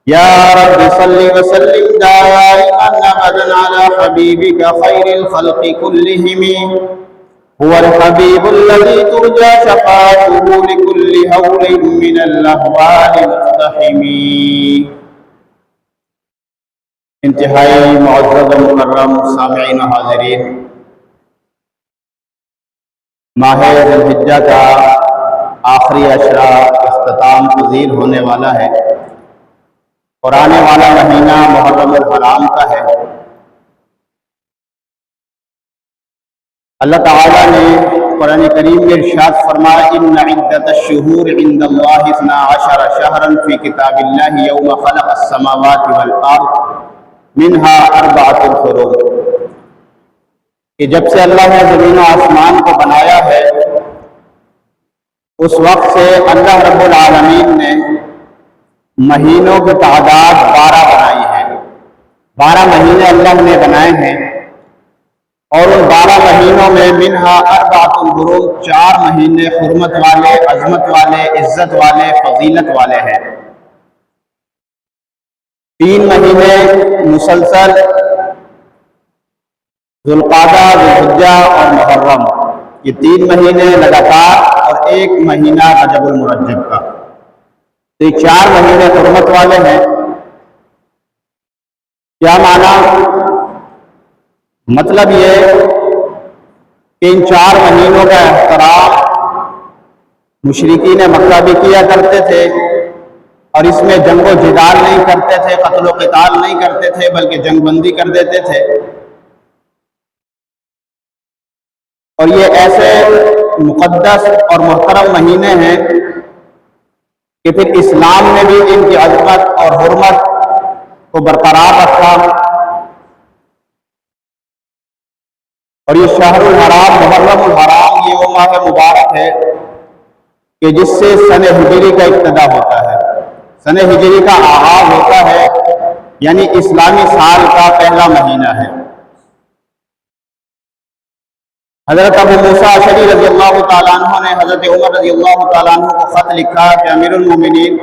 یا رب صل وسلم دائما ابدا على حبیبک خیر الخلق كلهم هو الحبیب الذي ترجى شفاعته لكل هول من الاهوال مقتحم۔ انتہائی معزز و مکرم سامعین و حاضرین، ماہ ذی الحجہ کا آخری عشرہ اختتام پذیر ہونے والا ہے اور آنے والا مہینہ محرم الحرام کا ہے۔ اللہ تعالیٰ نے قرآن کریم میں ارشاد فرمایا ان عدۃ الشہور عند اللہ 12 شہرا فی کتاب اللہ یوم خلق السماوات والارض منہا 4 حرم، کہ جب سے اللہ نے زمین و آسمان کو بنایا ہے اس وقت سے اللہ رب العالمین نے مہینوں کی تعداد 12 بنائی ہے۔ 12 مہینے اللہ نے بنائے ہیں اور ان 12 مہینوں میں منہا 4 حرم، 4 مہینے حرمت والے، عظمت والے، عزت والے، فضیلت والے ہیں۔ 3 مہینے مسلسل ذوالقعدہ، ذوالحجہ اور محرم، یہ 3 مہینے لگاتار، اور 1 مہینہ رجب المرجب کا، تو یہ 4 مہینے حرمت والے ہیں۔ کیا معنی؟ مطلب یہ کہ ان 4 مہینوں کا احترام مشرکین مکہ بھی کیا کرتے تھے، اور اس میں جنگ و جدال نہیں کرتے تھے، قتل و قتال نہیں کرتے تھے، بلکہ جنگ بندی کر دیتے تھے۔ اور یہ ایسے مقدس اور محترم مہینے ہیں کہ پھر اسلام نے بھی ان کی عظمت اور حرمت کو برقرار رکھا، اور یہ شہر الحرام، محرم الحرام، یہ وہ ماہ مبارک ہے کہ جس سے سن ہجری کا ابتدا ہوتا ہے، سن ہجری کا آغاز ہوتا ہے، یعنی اسلامی سال کا پہلا مہینہ ہے۔ حضرت ابو موسیٰ اشعری رضی اللہ تعالیٰ عنہ نے حضرت عمر رضی اللہ تعالیٰ عنہ کو خط لکھا کہ امیر المومنین،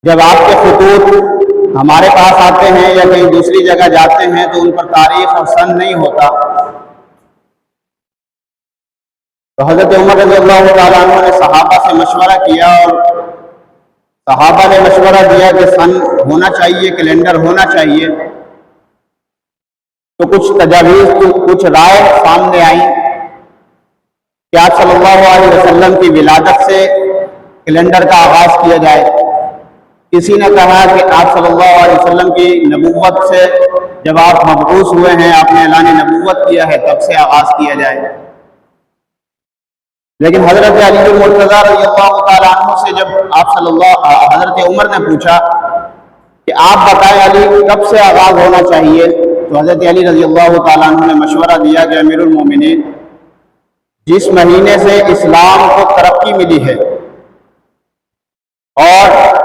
جب آپ کے خطوط ہمارے پاس آتے ہیں یا کہیں دوسری جگہ جاتے ہیں تو ان پر تاریخ اور سن نہیں ہوتا، تو حضرت عمر رضی اللہ تعالیٰ عنہ نے صحابہ سے مشورہ کیا، اور صحابہ نے مشورہ دیا کہ سن ہونا چاہیے، کیلنڈر ہونا چاہیے۔ تو کچھ تجاویز، کچھ رائے سامنے آئیں کہ آپ صلی اللہ علیہ وسلم کی ولادت سے کیلنڈر کا آغاز کیا جائے۔ کسی نے کہا کہ آپ صلی اللہ علیہ وسلم کی نبوت سے، جب آپ مبعوث ہوئے ہیں، آپ نے اعلان نبوت کیا ہے، تب سے آغاز کیا جائے۔ لیکن حضرت علی المرتضیٰ رضی اللہ تعالیٰ عنہ سے جب حضرت عمر نے پوچھا کہ آپ بتائیں علی کب سے آغاز ہونا چاہیے، تو حضرت علی رضی اللہ تعالیٰ عنہ نے مشورہ دیا کہ امیر المومنین، جس مہینے سے اسلام کو ترقی ملی ہے اور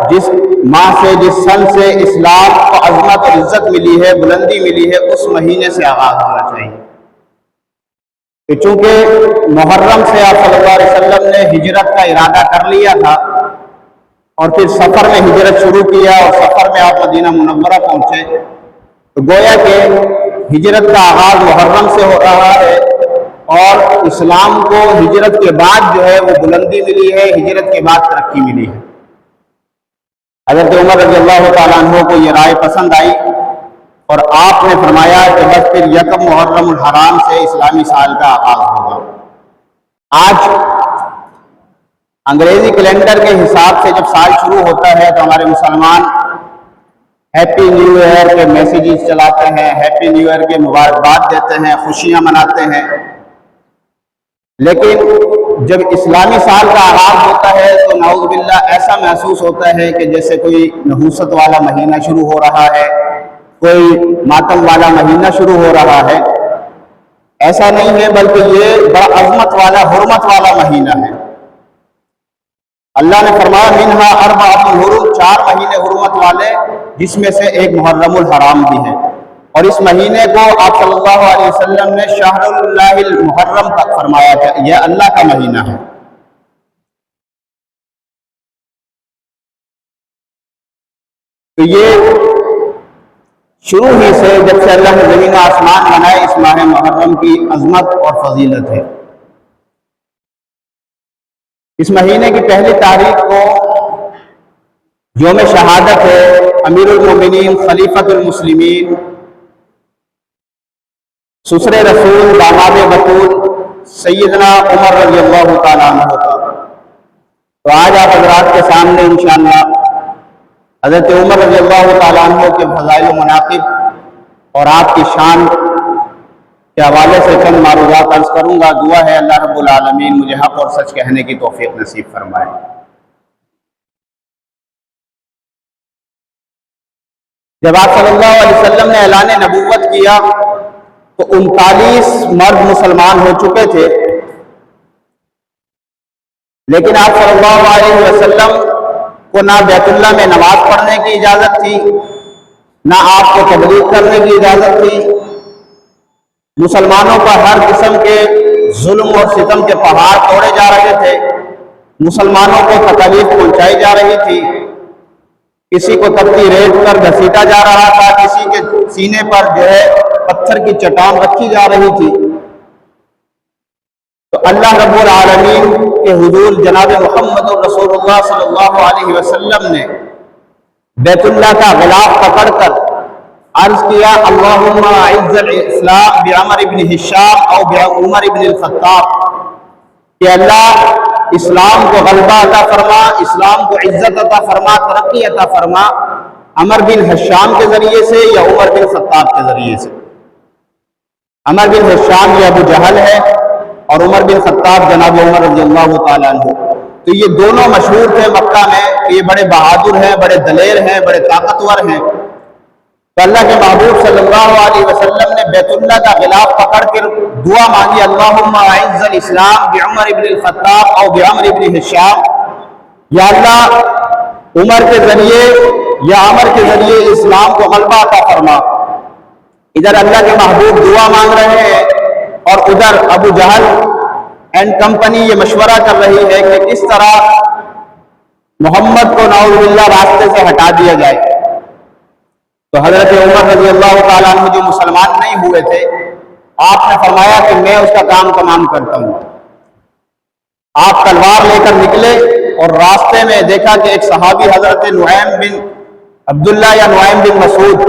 جس ماہ سے، جس سن سے اسلام کو عظمت اور عزت ملی ہے، بلندی ملی ہے، اس مہینے سے آغاز ہونا چاہیے۔ کہ چونکہ محرم سے آپ صلی اللہ علیہ وسلم نے ہجرت کا ارادہ کر لیا تھا، اور پھر سفر میں ہجرت شروع کیا، اور سفر میں آپ مدینہ منورہ پہنچے، تو گویا کہ ہجرت کا آغاز محرم سے ہو رہا ہے، اور اسلام کو ہجرت کے بعد جو ہے وہ بلندی ملی ہے، ہجرت کے بعد ترقی ملی ہے۔ حضرت عمر رضی اللہ تعالیٰ عنہ کو یہ رائے پسند آئی، اور آپ نے فرمایا کہ بس پھر 1 محرم الحرام سے اسلامی سال کا آغاز ہوگا۔ آج انگریزی کیلنڈر کے حساب سے جب سال شروع ہوتا ہے تو ہمارے مسلمان ہیپی نیو ایئر کے میسیجز چلاتے ہیں، ہیپی نیو ایئر کے مبارکباد دیتے ہیں، خوشیاں مناتے ہیں، لیکن جب اسلامی سال کا آغاز ہوتا ہے تو نعوذ باللہ ایسا محسوس ہوتا ہے کہ جیسے کوئی نحوست والا مہینہ شروع ہو رہا ہے، کوئی ماتم والا مہینہ شروع ہو رہا ہے۔ ایسا نہیں ہے، بلکہ یہ بڑا عظمت والا، حرمت والا مہینہ ہے۔ اللہ نے فرمایا منہا 4 حرم، 4 مہینے حرمت والے، جس میں سے 1 محرم الحرام بھی ہے، اور اس مہینے کو آپ صلی اللہ علیہ وسلم نے شہر اللہ المحرم تک فرمایا کہ یہ اللہ کا مہینہ ہے۔ تو یہ شروع ہی سے جب سے اللہ نے زمین و آسمان بنائے اس ماہ محرم کی عظمت اور فضیلت ہے۔ اس مہینے کی پہلی تاریخ کو یوم شہادت ہے امیر المومنین خلیفۃ المسلمین سسر رسول داماد بطول سیدنا عمر رضی اللہ تعالیٰ عنہ کا۔ تو آج آپ حضرات کے سامنے انشاءاللہ حضرت عمر رضی اللہ تعالیٰ عنہ کے فضائل و مناقب اور آپ کی شان کے حوالے سے چند معروضات عرض کروں گا۔ دعا ہے اللہ رب العالمین مجھے حق اور سچ کہنے کی توفیق نصیب فرمائے۔ جب آپ صلی اللہ علیہ وسلم نے اعلان نبوت کیا تو 39 مرد مسلمان ہو چکے تھے، لیکن آپ صلی اللہ علیہ وسلم کو نہ بیت اللہ میں نماز پڑھنے کی اجازت تھی، نہ آپ کو تبلیغ کرنے کی اجازت تھی۔ مسلمانوں پر ہر قسم کے ظلم اور ستم کے پہاڑ توڑے جا رہے تھے، مسلمانوں کو تکلیف پہنچائی جا رہی تھی، کسی کو تپتی ریت پر گھسیٹا جا رہا تھا، کسی کے سینے پر جو ہے پتھر کی چٹان رکھی جا رہی تھی۔ تو اللہ رب العالمین کے حضور جناب محمد رسول اللہ صلی اللہ علیہ وسلم نے بیت اللہ کا غلاف پکڑ کر عرض کیا اللہم اعز الاسلام بعمر بن ہشام او بعمر بن الخطاب، کہ اللہ اسلام کو غلبہ عطا فرما، اسلام کو عزت عطا فرما، ترقی عطا فرما، عمر بن ہشام کے ذریعے سے یا عمر بن خطاب کے ذریعے سے۔ عمر بن ہشام یہ ابو جہل ہے اور عمر بن خطاب جناب عمر رضی اللہ تعالیٰ عنہ۔ تو یہ دونوں مشہور تھے مکہ میں کہ یہ بڑے بہادر ہیں، بڑے دلیر ہیں، بڑے طاقتور ہیں۔ تو اللہ کے محبوب صلی اللہ علیہ وسلم نے بیت اللہ کا غلاف پکڑ کر دعا مانگی اللہم اعز الاسلام بعمر بن الخطاب او بعمر بن ہشام، یا اللہ عمر کے ذریعے یا عمر کے ذریعے اسلام کو غلبہ عطا فرما۔ ادھر اللہ کے محبوب دعا مانگ رہے ہیں اور ادھر ابو جہل اینڈ کمپنی یہ مشورہ کر رہی ہے کہ کس طرح محمد کو نعوذ باللہ راستے سے ہٹا دیا جائے۔ تو حضرت عمر رضی اللہ تعالیٰ عنہ جو مسلمان نہیں ہوئے تھے، آپ نے فرمایا کہ میں اس کا کام تمام کرتا ہوں۔ آپ تلوار لے کر نکلے اور راستے میں دیکھا کہ ایک صحابی حضرت نعیم بن عبداللہ یا نعیم بن مسعود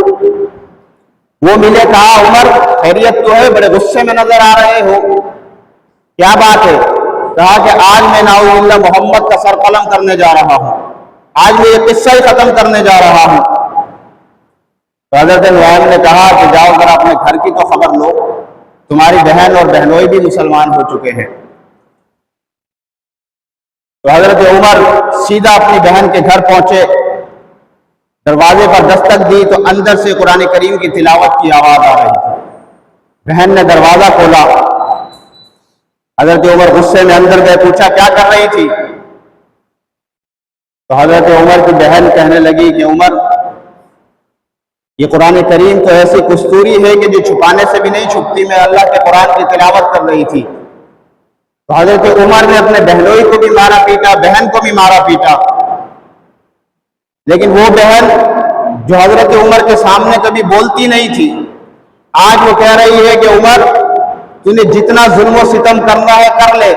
وہ ملے، کہا عمر خیریت تو ہے؟ بڑے غصے میں نظر آ رہے ہو، کیا بات ہے؟ کہا کہ آج میں نعوذ باللہ محمد کا سر قلم کرنے جا رہا ہوں، آج میں یہ قصہ ہی ختم کرنے جا رہا ہوں۔ تو حضرت نعیم نے کہا کہ جاؤ ذرا اپنے گھر کی تو خبر لو، تمہاری بہن اور بہنوئی بھی مسلمان ہو چکے ہیں۔ تو حضرت عمر سیدھا اپنی بہن کے گھر پہنچے، دروازے پر دستک دی تو اندر سے قرآن کریم کی تلاوت کی آواز آ رہی تھی۔ بہن نے دروازہ کھولا، حضرت عمر غصے میں اندر گئے، پوچھا کیا کر رہی تھی؟ تو حضرت عمر کی بہن کہنے لگی کہ عمر یہ قرآن کریم تو ایسی کستوری ہے کہ جو چھپانے سے بھی نہیں چھپتی، میں اللہ کے قرآن کی تلاوت کر رہی تھی۔ تو حضرت عمر نے اپنے بہنوئی کو بھی مارا پیٹا، بہن کو بھی مارا پیٹا، لیکن وہ بہن جو حضرت عمر کے سامنے کبھی بولتی نہیں تھی، آج وہ کہہ رہی ہے کہ عمر تو نے جتنا ظلم و ستم کرنا ہے کر لے،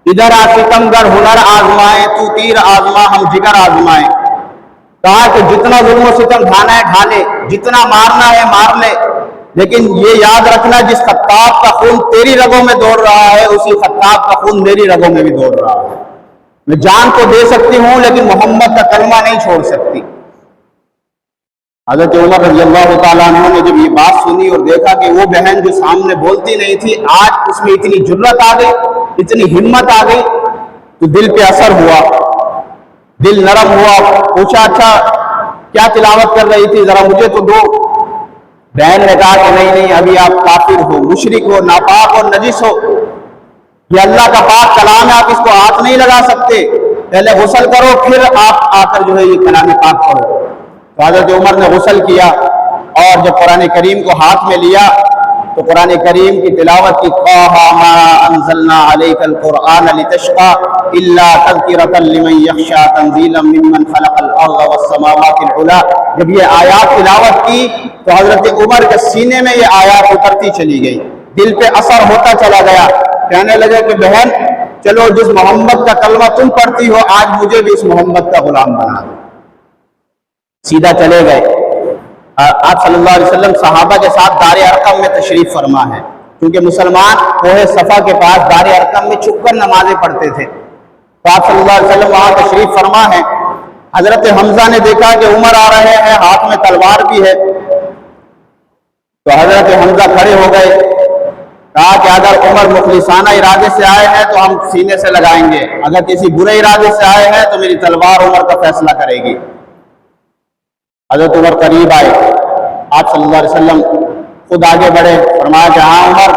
ادھر آ ستم گر ہنر آزمائے، تو تیر آزما ہم جگر آزمائے۔ کہا کہ جتنا ظلم و ستم ڈھانا ہے ڈھا لے، جتنا مارنا ہے مار لے، لیکن یہ یاد رکھنا جس خطاب کا خون تیری رگوں میں دوڑ رہا ہے اسی خطاب کا خون میری رگوں میں بھی دوڑ رہا ہے۔ میں جان کو دے سکتی ہوں لیکن محمد کا کلمہ نہیں چھوڑ سکتی۔ حضرت عمر رضی اللہ تعالیٰ عنہ نے جب یہ بات سنی اور دیکھا کہ وہ بہن جو سامنے بولتی نہیں تھی آج اس میں اتنی جرت آ گئی، اتنی ہمت آ گئی، تو دل پہ اثر ہوا، دل نرم ہوا۔ پوچھا اچھا کیا تلاوت کر رہی تھی، ذرا مجھے تو دو۔ بہن نے کہا کہ نہیں ابھی آپ کافر ہو، مشرک ہو، ناپاک اور نجس ہو، یہ اللہ کا پاک کلام ہے، آپ اس کو ہاتھ نہیں لگا سکتے، پہلے غسل کرو پھر آپ آ کر جو ہے یہ کلام پاک پڑھو۔ تو حضرت عمر نے غسل کیا اور جب قرآن کریم کو ہاتھ میں لیا تو قرآن کریم کی تلاوت کی طٰہٰ مَا أَنزَلْنَا عَلَيْكَ الْقُرْآنَ لِتَشْقَىٰ إِلَّا تَذْكِرَةً لِمَن يَخْشَىٰ تَنزِيلًا مِمَّنْ خَلَقَ الْأَرْضَ وَالسَّمَاوَاتِ الْعُلَىٰ جب یہ آیات تلاوت کی تو حضرت عمر کے سینے میں یہ آیات اترتی چلی گئی، دل پہ اثر ہوتا چلا گیا، کہنے لگے کہ بہن چلو جس محمد کا کلمہ تم پڑھتی ہو آج مجھے بھی اس محمد کا غلام بنا دو۔ سیدھا چلے گئے۔ آپ صلی اللہ علیہ وسلم صحابہ کے ساتھ دار ارقم میں تشریف فرما ہے، کیونکہ مسلمان کوہ صفا کے پاس دار ارقم میں چھپ کر نمازیں پڑھتے تھے، تو آپ صلی اللہ علیہ وسلم وہاں تشریف فرما ہے۔ حضرت حمزہ نے دیکھا کہ عمر آ رہے ہیں، ہاتھ میں تلوار بھی ہے، تو حضرت حمزہ کھڑے ہو گئے، کہا کہ اگر عمر مخلصانہ ارادے سے آئے ہیں تو ہم سینے سے لگائیں گے، اگر کسی برے ارادے سے آئے ہیں تو میری تلوار عمر کا فیصلہ کرے گی۔ حضرت عمر قریب آئے، آپ صلی اللہ علیہ وسلم خود آگے بڑھے، فرمایا کہ ہاں عمر،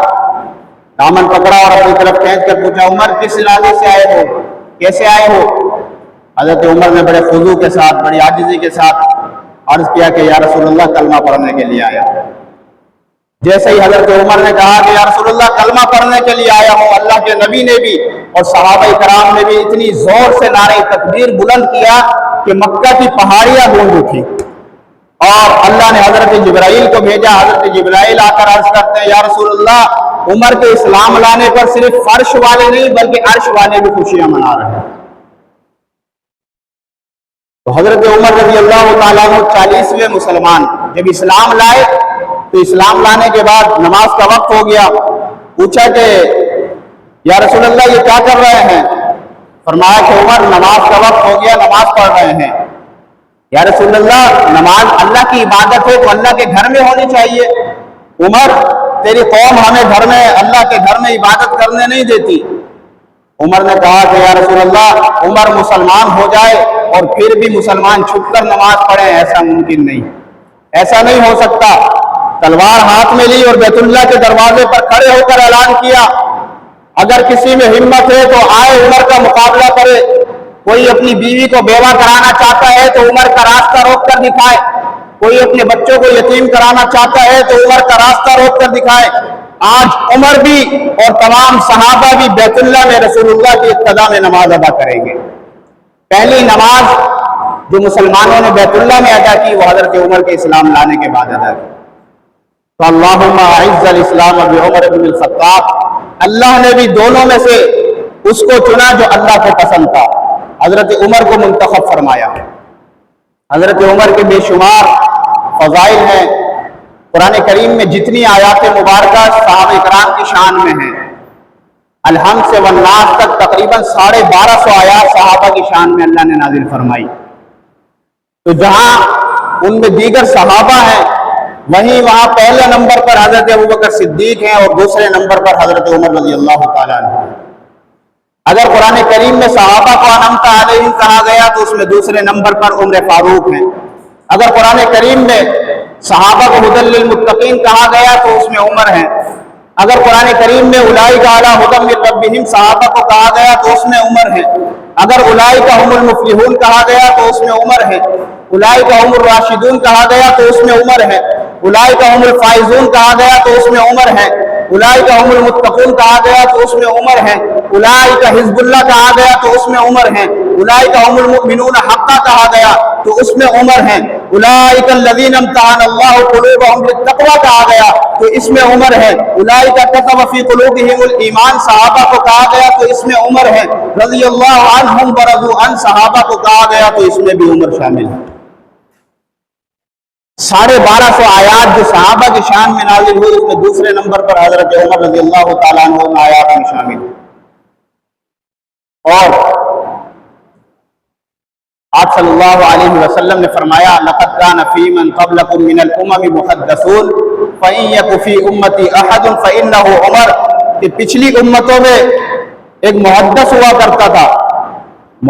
دامن پکڑا اور اپنی طرف کھینچ کر پوچھا عمر کس ارادے سے آئے ہو، کیسے آئے ہو؟ حضرت عمر نے بڑے خضوع کے ساتھ، بڑی عاجزی کے ساتھ عرض کیا کہ یا رسول اللہ کلمہ پڑھنے کے لیے آیا ہوں۔ جیسے ہی حضرت عمر نے کہا کہ یا رسول اللہ کلمہ پڑھنے کے لیے آیا ہوں، اللہ کے نبی نے بھی اور صحابہ کرام نے بھی اتنی زور سے نعرہ تکبیر بلند کیا کہ مکہ کی پہاڑیاں گونج اٹھی، اور اللہ نے حضرت جبرائیل کو بھیجا۔ حضرت جبرائیل آ کر عرض کرتے ہیں یا رسول اللہ عمر کے اسلام لانے پر صرف فرش والے نہیں بلکہ عرش والے بھی خوشیاں منا رہے ہیں۔ تو حضرت عمر رضی اللہ تعالیٰ عنہ 40ویں مسلمان جب اسلام لائے تو اسلام لانے کے بعد نماز کا وقت ہو گیا، پوچھا کہ یا رسول اللہ یہ کیا کر رہے ہیں؟ فرمایا کہ عمر نماز کا وقت ہو گیا، نماز پڑھ رہے ہیں۔ یا رسول اللہ نماز اللہ کی عبادت ہے تو اللہ کے گھر میں ہونی چاہیے، عمر تیری قوم ہمیں گھر میں اللہ کے گھر میں عبادت کرنے نہیں دیتی۔ عمر نے کہا کہ یا رسول اللہ عمر مسلمان ہو جائے اور پھر بھی مسلمان چھپ کر نماز پڑھیں، ایسا ممکن نہیں، ایسا نہیں ہو سکتا۔ تلوار ہاتھ میں لی اور بیت اللہ کے دروازے پر کھڑے ہو کر اعلان کیا اگر کسی میں ہمت ہے تو آئے عمر کا مقابلہ کرے، کوئی اپنی بیوی کو بیوہ کرانا چاہتا ہے تو عمر کا راستہ روک کر دکھائے، کوئی اپنے بچوں کو یتیم کرانا چاہتا ہے تو عمر کا راستہ روک کر دکھائے۔ آج عمر بھی اور تمام صحابہ بھی بیت اللہ میں رسول اللہ کی اقتداء میں نماز ادا کریں گے۔ پہلی نماز جو مسلمانوں نے بیت اللہ میں ادا کی وہ حضرت عمر کے اسلام لانے کے بعد ادا کی۔ تو اللہم اعز الاسلام بعمر بن الخطاب، اللہ نے بھی دونوں میں سے اس کو چنا جو اللہ کو پسند تھا، حضرت عمر کو منتخب فرمایا۔ حضرت عمر کے بے شمار فضائل ہیں، قرآن کریم میں جتنی آیات مبارکہ صحابہ کرام کی شان میں ہیں، الحمد سے والناس تک تقریباً 1250 آیات صحابہ کی شان میں اللہ نے نازل فرمائی۔ تو جہاں ان میں دیگر صحابہ ہیں وہیں وہاں پہلے نمبر پر حضرت ابوبکر صدیق ہیں اور دوسرے نمبر پر حضرت عمر رضی اللہ تعالیٰ عنہ۔ اگر قرآن کریم میں صحابہ کو انعمت علیہم کہا گیا تو اس میں دوسرے نمبر پر عمر فاروق ہیں۔ اگر قرآن کریم میں صحابہ کو ہدی للمتقین کہا گیا تو اس میں عمر ہیں۔ اگر قرآن کریم میں اولئک علی ھدی من ربہم صحابہ کو کہا گیا تو اس میں عمر ہیں۔ اگر اولئک ھم المفلحون کہا گیا تو اس میں عمر ہے۔ اولئک ھم الراشدون کہا گیا تو اس میں عمر ہے۔ اولئک ھم الفائزون کہا گیا تو اس میں عمر ہے۔ اولئک ھم المتقون کہا گیا تو اس میں عمر ہے۔ اولئک حزب اللہ کہا گیا تو اس میں عمر ہے۔ اولئک ھم المؤمنون حقا کہا گیا تو اس میں عمر ہے۔ اولئک الذین امتحن اللہ قلوبہم للتقوی کہا گیا تو اس میں عمر ہے۔ اولئک کتب فی قلوبہم الایمان صحابہ کو کہا گیا تو اس میں عمر ہے۔ رضی اللہ عنہم ورضوا عنہ صحابہ کو کہا گیا تو اس میں بھی عمر شامل ہے۔ 1250 آیات جو صحابہ کی شان میں نازل ہوئی اس میں دوسرے نمبر پر حضرت عمر رضی اللہ تعالیٰ عنہ ان آیات میں شامل ہے۔ اور آپ صلی اللہ علیہ وسلم نے فرمایا لقد كان في من قبلكم من الامم محدثون فإن يك في امتي احد فإنه عمر، کہ پچھلی امتوں میں ایک محدث ہوا کرتا تھا۔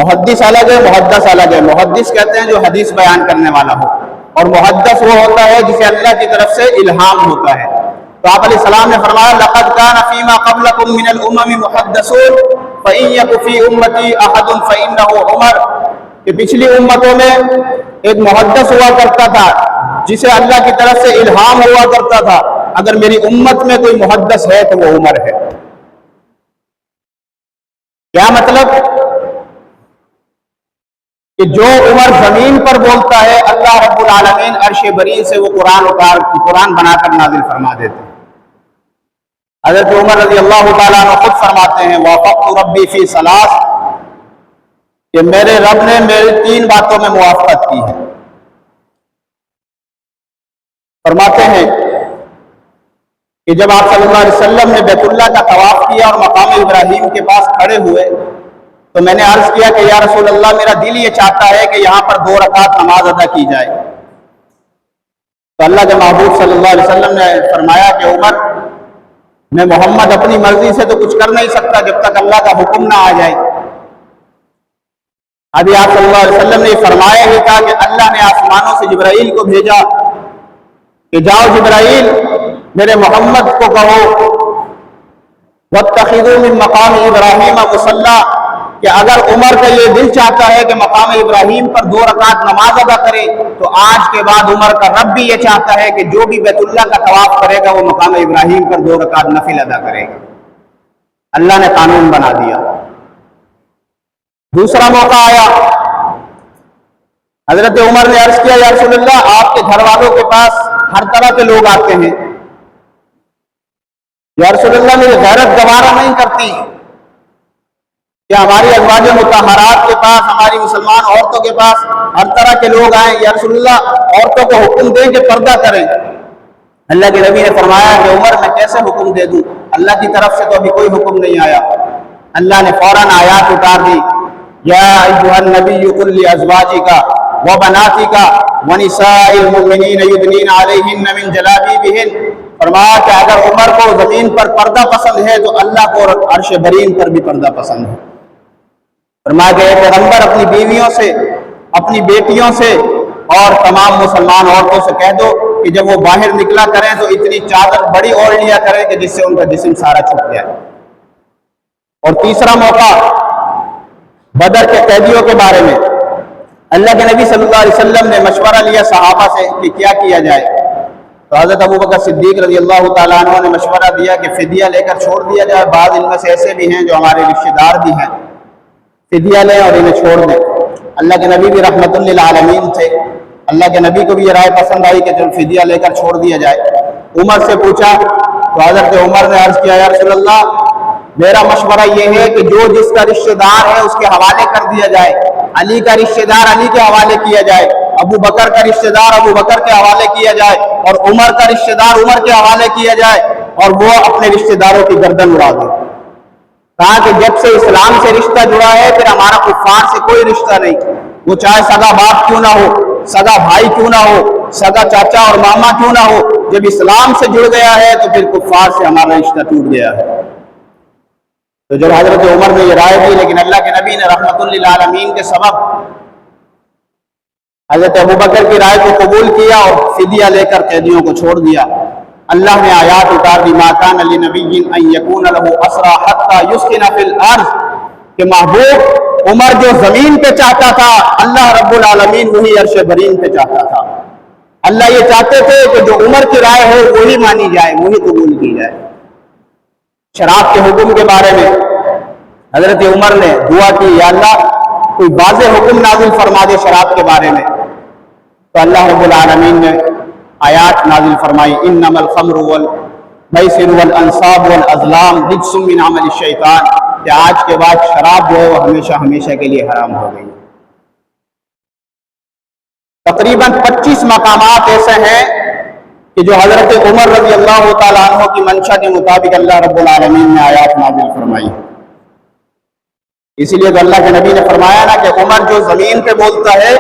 محدث الگ ہے، محدث الگ ہے۔ محدث کہتے ہیں جو حدیث بیان کرنے والا ہو، اور محدث وہ ہوتا ہے جسے اللہ کی طرف سے الہام ہوتا ہے۔ تو آپ علیہ السلام نے فرمایا لقد كان فيما قبلكم من الامم محدثون فإن يك في امتي احد فإنه عمر، کہ پچھلی امتوں میں ایک محدث ہوا کرتا تھا جسے اللہ کی طرف سے الہام ہوا کرتا تھا، اگر میری امت میں کوئی محدث ہے تو وہ عمر ہے۔ کیا مطلب؟ کہ جو عمر زمین پر بولتا ہے اللہ رب العالمین عرش بری سے وہ قرآن بنا کر نازل فرما دیتے ہیں۔ حضرت عمر رضی اللہ تعالیٰ عنہ خود فرماتے ہیں وافقت ربی فی ثلاث، کہ میرے رب نے میری 3 باتوں میں موافقت کی ہے۔ فرماتے ہیں کہ جب آپ صلی اللہ علیہ وسلم نے بیت اللہ کا طواف کیا اور مقام ابراہیم کے پاس کھڑے ہوئے تو میں نے عرض کیا کہ یا رسول اللہ میرا دل یہ چاہتا ہے کہ یہاں پر 2 رکعت نماز ادا کی جائے۔ تو اللہ کے محبوب صلی اللہ علیہ وسلم نے فرمایا کہ عمر میں محمد اپنی مرضی سے تو کچھ کر نہیں سکتا جب تک اللہ کا حکم نہ آ جائے۔ ابھی آپ صلی اللہ علیہ وسلم نے فرمایا ہی تھا کہ اللہ نے آسمانوں سے جبرائیل کو بھیجا کہ جاؤ جبرائیل میرے محمد کو کہو وَاتَّخِذُوا مِن مَقَامِ إِبْرَاهِيمَ مُصَلًّى، کہ اگر عمر کا یہ دل چاہتا ہے کہ مقام ابراہیم پر 2 رکعت نماز ادا کرے تو آج کے بعد عمر کا رب بھی یہ چاہتا ہے کہ جو بھی بیت اللہ کا طواف کرے گا وہ مقام ابراہیم پر 2 رکعت نفل ادا کرے گا۔ اللہ نے قانون بنا دیا۔ دوسرا موقع آیا، حضرت عمر نے عرض کیا یا رسول اللہ آپ کے گھر والوں کے پاس ہر طرح کے لوگ آتے ہیں، یا رسول اللہ میری غیرت گوارا نہیں کرتی کہ ہماری ازواج مطہرات کے پاس، ہماری مسلمان عورتوں کے پاس ہر طرح کے لوگ آئیں، یا رسول اللہ عورتوں کو حکم دیں کہ پردہ کریں۔ اللہ کے نبی نے فرمایا کہ عمر میں کیسے حکم دے دوں، اللہ کی طرف سے تو ابھی کوئی حکم نہیں آیا۔ اللہ نے فوراً آیات اتار دی، یا ایھا النبی قل لازواجک وبناتک ونساء المؤمنین یدنین علیہن من جلابیبہن، فرمایا کہ اگر عمر کو زمین پر پردہ پسند ہے تو اللہ کو عرش برین پر بھی پردہ پسند ہے۔ فرمایا کہ اے پیغمبر اپنی بیویوں سے، اپنی بیٹیوں سے اور تمام مسلمان عورتوں سے کہہ دو کہ جب وہ باہر نکلا کریں تو اتنی چادر بڑی اوڑھ لیا کریں کہ جس سے ان کا جسم سارا چھپ جائے۔ اور تیسرا موقع بدر کے قیدیوں کے بارے میں، اللہ کے نبی صلی اللہ علیہ وسلم نے مشورہ لیا صحابہ سے کہ کیا کیا جائے، تو حضرت ابوبکر صدیق رضی اللہ تعالیٰ عنہ نے مشورہ دیا کہ فدیہ لے کر چھوڑ دیا جائے۔ بعض ان میں سے ایسے بھی ہیں جو ہمارے رشتہ دار بھی ہیں، فدیہ لیں اور انہیں چھوڑ دیں۔ اللہ کے نبی بھی رحمت للعالمین تھے، اللہ کے نبی کو بھی یہ رائے پسند آئی کہ جب فدیہ لے کر چھوڑ دیا جائے۔ عمر سے پوچھا تو حضرت عمر نے عرض کیا یا رسول اللہ میرا مشورہ یہ ہے کہ جو جس کا رشتہ دار ہے اس کے حوالے کر دیا جائے، علی کا رشتہ دار علی کے حوالے کیا جائے، ابو بکر کا رشتہ دار ابو بکر کے حوالے کیا جائے، اور عمر کا رشتہ دار عمر کے حوالے کیا جائے، اور وہ اپنے رشتہ داروں کی گردن اڑا دے۔ کہا کہ جب سے اسلام سے رشتہ جڑا ہے پھر ہمارا کفار سے کوئی رشتہ نہیں، وہ چاہے سگا باپ کیوں نہ ہو، سگا بھائی کیوں نہ ہو، سگا چاچا اور ماما کیوں نہ ہو، جب اسلام سے جڑ گیا ہے تو پھر کفار سے ہمارا رشتہ ٹوٹ گیا ہے۔ تو جب حضرت عمر نے یہ رائے دی، لیکن اللہ کے نبی نے رحمت للعالمین کے سبب حضرت ابوبکر کی رائے کو قبول کیا اور فدیہ لے کر قیدیوں کو چھوڑ دیا۔ اللہ نے آیات اتار دی ما کان لنبی ان یکون له اسرى حتى یسکن فی الارض، کہ محبوب عمر جو زمین پہ چاہتا تھا اللہ رب العالمین وہی عرش برین پہ چاہتا تھا۔ اللہ یہ چاہتے تھے کہ جو عمر کی رائے ہو وہی مانی جائے، وہی قبول کی جائے۔ شراب کے حکم کے بارے میں حضرت عمر نے دعا کی یا اللہ کوئی واضح حکم نازل فرما دے شراب کے بارے میں، تو اللہ رب العالمین نے آیات نازل فرمائی انما الخمر والمیسر والانصاب والازلام رجس من عمل الشیطان، کہ آج کے بعد شراب جو ہے وہ ہمیشہ ہمیشہ کے لیے حرام ہو گئی۔ تقریباً 25 مقامات ایسے ہیں کہ جو حضرت عمر رضی اللہ تعالیٰ عنہ کی منشا کے مطابق اللہ رب العالمین نے آیات نازل فرمائی۔ اسی لیے تو اللہ کے نبی نے فرمایا نا کہ عمر جو زمین پہ بولتا ہے،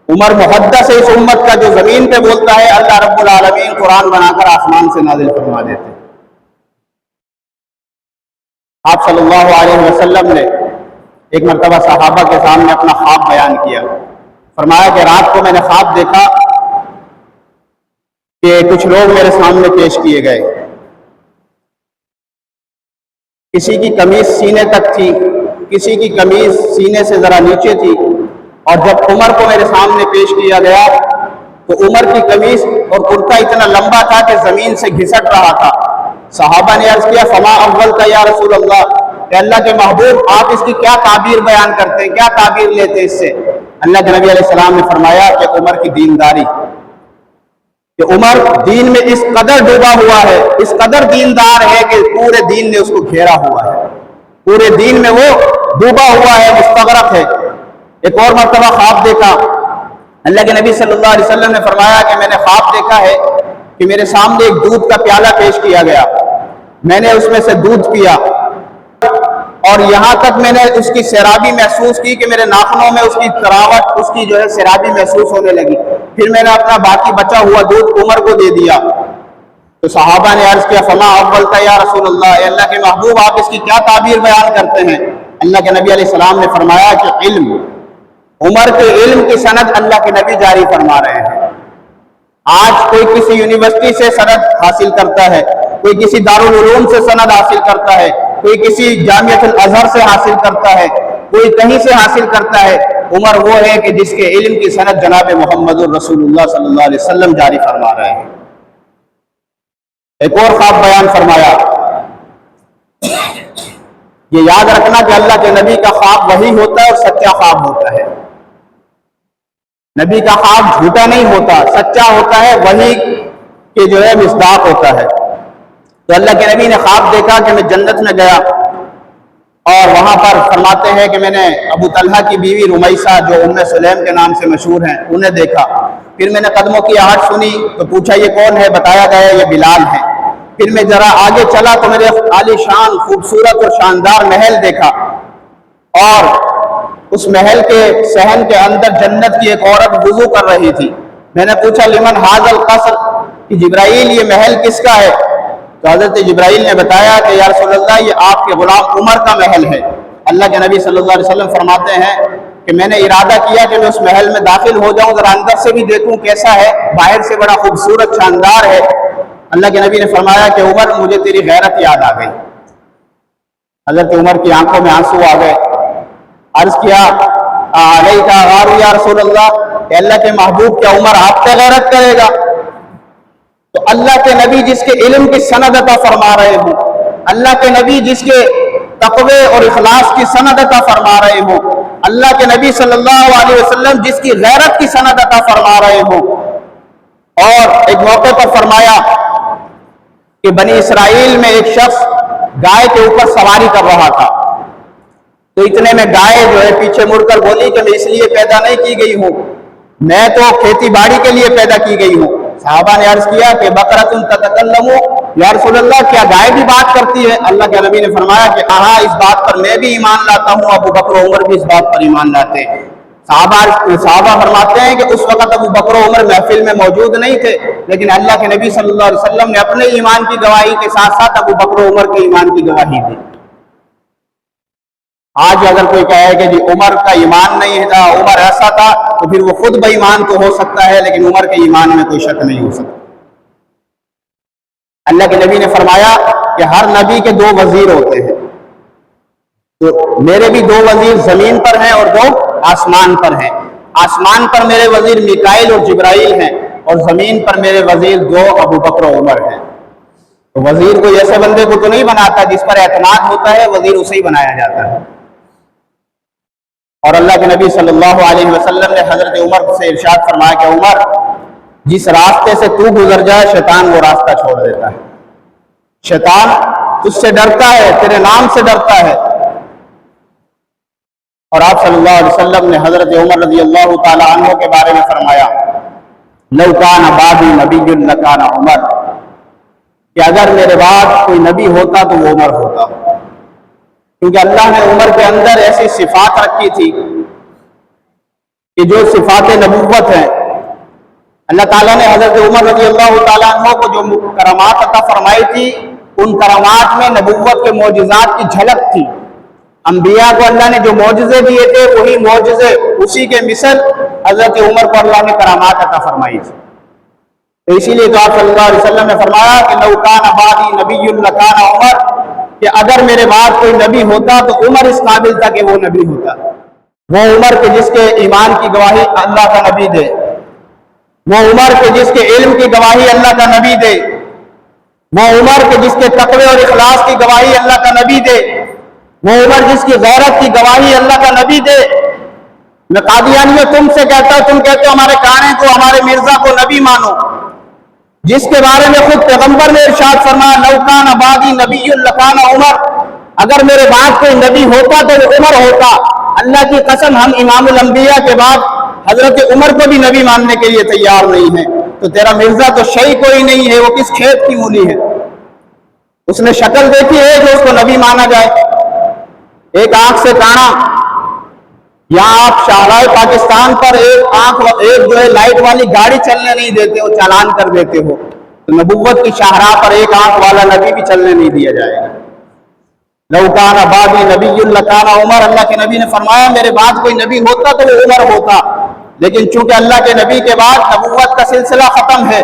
عمر محدث ہے اس امت کا، جو زمین پہ بولتا ہے اللہ رب العالمین قرآن بنا کر آسمان سے نازل فرما دیتے۔ آپ صلی اللہ علیہ وسلم نے ایک مرتبہ صحابہ کے سامنے اپنا خواب بیان کیا، فرمایا کہ رات کو میں نے خواب دیکھا کہ کچھ لوگ میرے سامنے پیش کیے گئے، کسی کی قمیض سینے تک تھی، کسی کی قمیض سینے سے ذرا نیچے تھی، اور جب عمر کو میرے سامنے پیش کیا گیا تو عمر کی قمیض اور کرتا اتنا لمبا تھا کہ زمین سے گھسٹ رہا تھا۔ صحابہ نے عرض کیا فما اول کا یا رسول اللہ، کہ اللہ کے محبوب آپ اس کی کیا تعبیر بیان کرتے ہیں، کیا تعبیر لیتے اس سے؟ اللہ کے نبی علیہ السلام نے فرمایا کہ عمر کی دینداری، کہ عمر دین میں اس قدر ڈوبا ہوا ہے، اس قدر دیندار ہے کہ پورے دین نے اس کو گھیرا ہوا ہے، پورے دین میں وہ ڈوبا ہوا ہے، مستغرق ہے۔ ایک اور مرتبہ خواب دیکھا، اللہ کے نبی صلی اللہ علیہ وسلم نے فرمایا کہ میں نے خواب دیکھا ہے کہ میرے سامنے ایک دودھ کا پیالہ پیش کیا گیا، میں نے اس میں سے دودھ پیا اور یہاں تک میں نے اس کی سیرابی محسوس کی کہ میرے ناخنوں میں اس کی تراوٹ، اس کی جو ہے سیرابی محسوس ہونے لگی۔ پھر میں نے اپنا باقی بچا ہوا دودھ عمر کو دے دیا۔ تو صحابہ نے عرض کیا فما اولتا یا رسول اللہ، اے اللہ کے محبوب آپ اس کی کیا تعبیر بیان کرتے ہیں؟ اللہ کے نبی علیہ السلام نے فرمایا کہ علم، عمر کے علم کی سند اللہ کے نبی جاری فرما رہے ہیں۔ آج کوئی کسی یونیورسٹی سے سند حاصل کرتا ہے، کوئی کسی دارالعلوم سے سند حاصل کرتا ہے، کوئی کسی جامعۃ الازہر سے حاصل کرتا ہے، کوئی کہیں سے حاصل کرتا ہے۔ عمر وہ ہے کہ جس کے علم کی سند جناب محمد الرسول اللہ صلی اللہ علیہ وسلم جاری فرما رہے ہیں۔ ایک اور خواب بیان فرمایا، یہ یاد رکھنا کہ اللہ کے نبی کا خواب وہی ہوتا ہے اور سچا خواب ہوتا ہے۔ نبی کا خواب جھوٹا نہیں ہوتا، سچا ہوتا ہے، وہی کہ جو ہے مصداق ہوتا ہے۔ تو اللہ کے نبی نے خواب دیکھا کہ میں جنت میں گیا اور وہاں پر فرماتے ہیں کہ میں نے ابو طلحہ کی بیوی رمیسہ جو ام سلیم کے نام سے مشہور ہیں انہیں دیکھا۔ پھر میں نے قدموں کی آہٹ سنی تو پوچھا یہ کون ہے؟ بتایا گیا یہ بلال ہے۔ پھر میں ذرا آگے چلا تو میرے عالی شان خوبصورت اور شاندار محل دیکھا، اور اس محل کے صحن کے اندر جنت کی ایک عورت وضو کر رہی تھی۔ میں نے پوچھا لمن ھذا القصر، کہ جبرائیل یہ محل کس کا ہے؟ تو حضرت جبرائیل نے بتایا کہ یا رسول اللہ یہ آپ کے غلام عمر کا محل ہے۔ اللہ کے نبی صلی اللہ علیہ وسلم فرماتے ہیں کہ میں نے ارادہ کیا کہ میں اس محل میں داخل ہو جاؤں، ذرا اندر سے بھی دیکھوں کیسا ہے، باہر سے بڑا خوبصورت شاندار ہے۔ اللہ کے نبی نے فرمایا کہ عمر مجھے تیری غیرت یاد آ گئی۔ حضرت عمر کی آنکھوں میں آنسو آ گئے۔ عرض کیا علیکا غار یا رسول اللہ، کہ اللہ کے محبوب کیا عمر آپ پہ غیرت کرے گا؟ تو اللہ کے نبی جس کے علم کی سند عطا فرما رہے ہوں، اللہ کے نبی جس کے تقوی اور اخلاص کی سند عطا فرما رہے ہوں، اللہ کے نبی صلی اللہ علیہ وسلم جس کی غیرت کی سند عطا فرما رہے ہوں۔ اور ایک موقع پر فرمایا کہ بنی اسرائیل میں ایک شخص گائے کے اوپر سواری کر رہا تھا، تو اتنے میں گائے جو ہے پیچھے مڑ کر بولی کہ میں اس لیے پیدا نہیں کی گئی ہوں، میں تو کھیتی باڑی کے لیے پیدا کی گئی ہوں۔ صحابہ نے عرض کیا کہ بقرۃ تتکلم یا رسول اللہ، کیا گائے بھی بات کرتی ہے؟ اللہ کے نبی نے فرمایا کہ ہاں اس بات پر میں بھی ایمان لاتا ہوں، ابو بکر و عمر بھی اس بات پر ایمان لاتے ہیں۔ صحابہ فرماتے ہیں کہ اس وقت ابو بکر و عمر محفل میں موجود نہیں تھے، لیکن اللہ کے نبی صلی اللہ علیہ وسلم نے اپنے ایمان کی گواہی کے ساتھ ساتھ ابو بکر و عمر کے ایمان کی گواہی دی۔ آج اگر کوئی کہے کہ جی عمر کا ایمان نہیں تھا، عمر ایسا تھا، تو پھر وہ خود بے ایمان تو ہو سکتا ہے، لیکن عمر کے ایمان میں کوئی شک نہیں ہو سکتا۔ اللہ کے نبی نے فرمایا کہ ہر نبی کے 2 وزیر ہوتے ہیں، تو میرے بھی 2 وزیر زمین پر ہیں اور 2 آسمان پر ہیں۔ آسمان پر میرے وزیر میکائیل اور جبرائیل ہیں، اور زمین پر میرے وزیر 2 ابو بکر و عمر ہیں۔ تو وزیر کوئی ایسے بندے کو تو نہیں بناتا جس پر اعتماد ہوتا ہے، وزیر اسے ہی بنایا جاتا ہے۔ اور اللہ کے نبی صلی اللہ علیہ وسلم نے حضرت عمر سے ارشاد فرمایا کہ عمر جس راستے سے تو گزر جائے شیطان وہ راستہ چھوڑ دیتا ہے، شیطان تجھ سے ڈرتا ہے، تیرے نام سے ڈرتا ہے۔ اور آپ صلی اللہ علیہ وسلم نے حضرت عمر رضی اللہ تعالی عنہ کے بارے میں فرمایا لو کان بعدی نبی لکان عمر، کہ اگر میرے بعد کوئی نبی ہوتا تو وہ عمر ہوتا، کیونکہ اللہ نے عمر کے اندر ایسی صفات رکھی تھی کہ جو صفات نبوت ہیں۔ اللہ تعالیٰ نے حضرت عمر رضی اللہ تعالیٰ عنہ کو جو کرامات عطا فرمائی تھی، ان کرامات میں نبوت کے معجزات کی جھلک تھی۔ انبیاء کو اللہ نے جو معجزے دیے تھے وہی معجزے اسی کے مثل حضرت عمر کو اللہ نے کرامات عطا فرمائی تھی۔ تو اسی لیے تو آپ صلی اللہ علیہ وسلم نے فرمایا کہ لو کان بعدی نبی لکان عمر، کہ اگر میرے بعد کوئی نبی ہوتا تو عمر اس قابل تھا کہ وہ نبی ہوتا۔ وہ عمر کے جس کے ایمان کی گواہی اللہ کا نبی دے، وہ عمر کے جس کے علم کی گواہی اللہ کا نبی دے، وہ عمر کے جس کے تقوی اور اخلاص کی گواہی اللہ کا نبی دے، وہ عمر جس کی غیرت کی گواہی اللہ کا نبی دے، میں قادیانیوں تم سے کہتا ہوں، تم کہتے ہو ہمارے کانے کو، ہمارے مرزا کو نبی مانو، جس کے بارے میں خود پیغمبر نے ارشاد فرمایا لو کان بعدی نبی لکان عمر، اگر میرے بعد کوئی نبی ہوتا تو وہ عمر ہوتا۔ اللہ کی قسم ہم امام الانبیاء کے بعد حضرت عمر کو بھی نبی ماننے کے لیے تیار نہیں ہیں۔ تو تیرا مرزا تو شیء کوئی نہیں ہے، وہ کس کھیت کی مولی ہے؟ اس نے شکل دیکھی ہے جو اس کو نبی مانا جائے؟ ایک آنکھ سے کانا، یہاں آپ شاہراہ پاکستان پر ایک جو ہے لائٹ والی گاڑی چلنے نہیں دیتے ہو، چالان کر دیتے ہو، تو نبوت کی شاہراہ پر ایک آنکھ والا نبی بھی چلنے نہیں دیا جائے گا۔ لو کان بعدی نبی لکان عمر، اللہ کے نبی نے فرمایا میرے بعد کوئی نبی ہوتا تو وہ عمر ہوتا، لیکن چونکہ اللہ کے نبی کے بعد نبوت کا سلسلہ ختم ہے،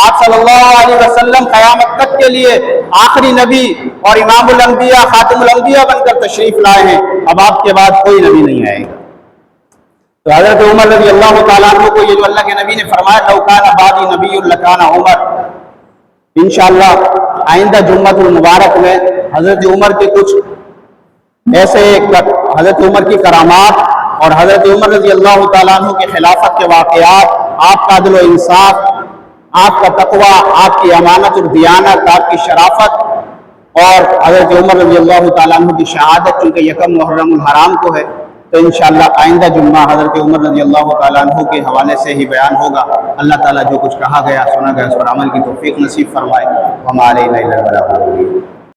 آپ صلی اللہ علیہ وسلم قیامت تک کے لیے آخری نبی اور امام الانبیاء خاتم الانبیاء بن کر تشریف لائے ہیں، اب آپ کے بعد کوئی نبی نہیں آئے گا۔ تو حضرت عمر رضی اللہ تعالیٰ عنہ کو یہ جو اللہ کے نبی نے فرمایا لو کان بعدی نبی لکان عمر، انشاءاللہ آئندہ جمعۃ المبارک میں حضرت عمر کے کچھ ایسے حضرت عمر کی کرامات اور حضرت عمر رضی اللہ تعالیٰ عنہ کے خلافت کے واقعات، آپ کا عدل و انصاف، آپ کا تقوی، آپ کی امانت اور دیانت، آپ کی شرافت، اور حضرت عمر رضی اللہ تعالیٰ عنہ کی شہادت چونکہ یکم محرم الحرام کو ہے، تو انشاءاللہ آئندہ جمعہ حضرت عمر رضی اللہ تعالیٰ عنہ کے حوالے سے ہی بیان ہوگا۔ اللہ تعالیٰ جو کچھ کہا گیا سنا گیا اس پر عمل کی توفیق نصیب فرمائے۔ ہمارے